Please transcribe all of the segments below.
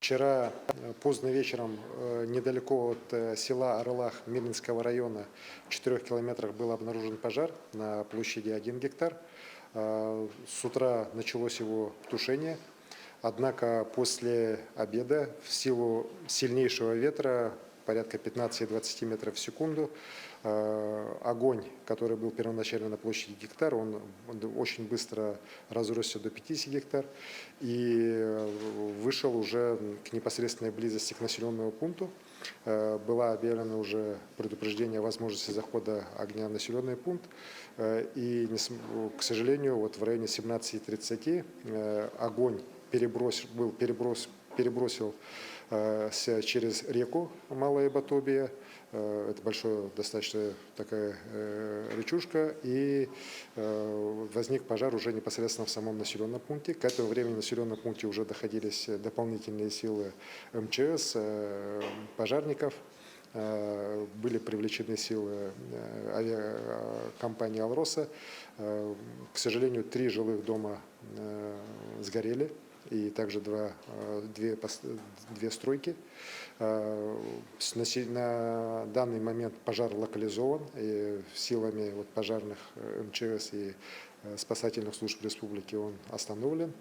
Вчера поздно вечером недалеко от села Орлах Мирнинского района в 4 километрах был обнаружен пожар на площади 1 гектар. С утра началось его тушение, однако после обеда в силу сильнейшего ветра, порядка 15-20 метров в секунду, огонь, который был первоначально на площади гектар, он очень быстро разросся до 50 гектар и вышел уже к непосредственной близости к населенному пункту. Было объявлено уже предупреждение о возможности захода огня в населенный пункт. И, к сожалению, вот в районе 17:30 огонь перебросил через реку Малая Батобия. Это большая достаточно такая речушка, и возник пожар уже непосредственно в самом населенном пункте. К этому времени в населенном пункте уже находились дополнительные силы МЧС, пожарников. Были привлечены силы авиакомпании «Алроса». К сожалению, 3 жилых дома сгорели, и также две стройки. На данный момент пожар локализован, и силами пожарных МЧС и спасательных служб республики он остановлен.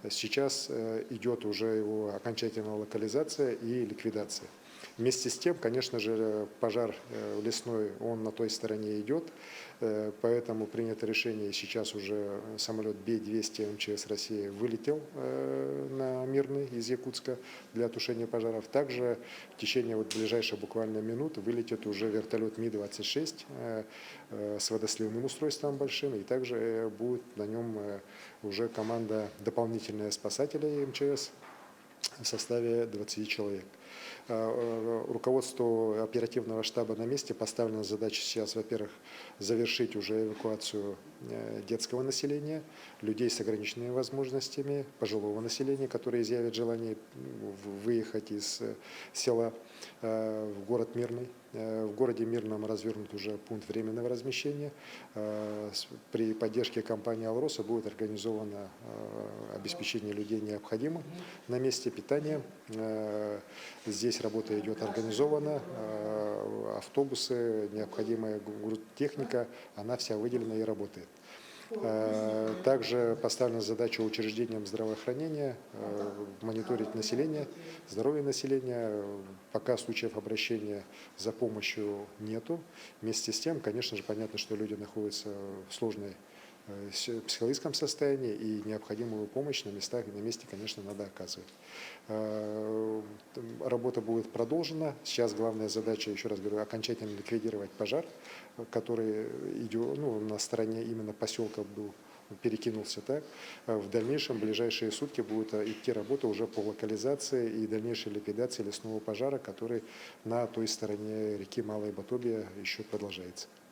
Сейчас идет уже его окончательная локализация и ликвидация. Вместе с тем, конечно же, пожар лесной, он на той стороне идет, поэтому принято решение, сейчас уже самолет Би-200 МЧС России вылетел на Мирный из Якутска для тушения пожаров. Также в течение ближайших буквально минут вылетит уже вертолет Ми-26 с водосливным устройством большим, и также будет на нем уже команда дополнительная спасателей МЧС в составе 20 человек. Руководству оперативного штаба на месте поставлена задача сейчас, во-первых, завершить уже эвакуацию детского населения, людей с ограниченными возможностями, пожилого населения, которые изъявят желание выехать из села в город Мирный. В городе Мирном развернут уже пункт временного размещения. При поддержке компании «Алроса» будет организовано обеспечение людей необходимым на месте питания. Здесь работа идет организована, автобусы, необходимая техника, она вся выделена и работает. Также поставлена задача учреждениям здравоохранения мониторить население, здоровье населения. Пока случаев обращения за помощью нету. Вместе с тем, конечно же, понятно, что люди находятся в сложной психологическом состоянии, и необходимую помощь на местах и на месте, конечно, надо оказывать. Работа будет продолжена. Сейчас главная задача, еще раз говорю, окончательно ликвидировать пожар, который идет, на стороне именно поселка был, перекинулся так. В дальнейшем, в ближайшие сутки будет идти работа уже по локализации и дальнейшей ликвидации лесного пожара, который на той стороне реки Малая Батобия еще продолжается.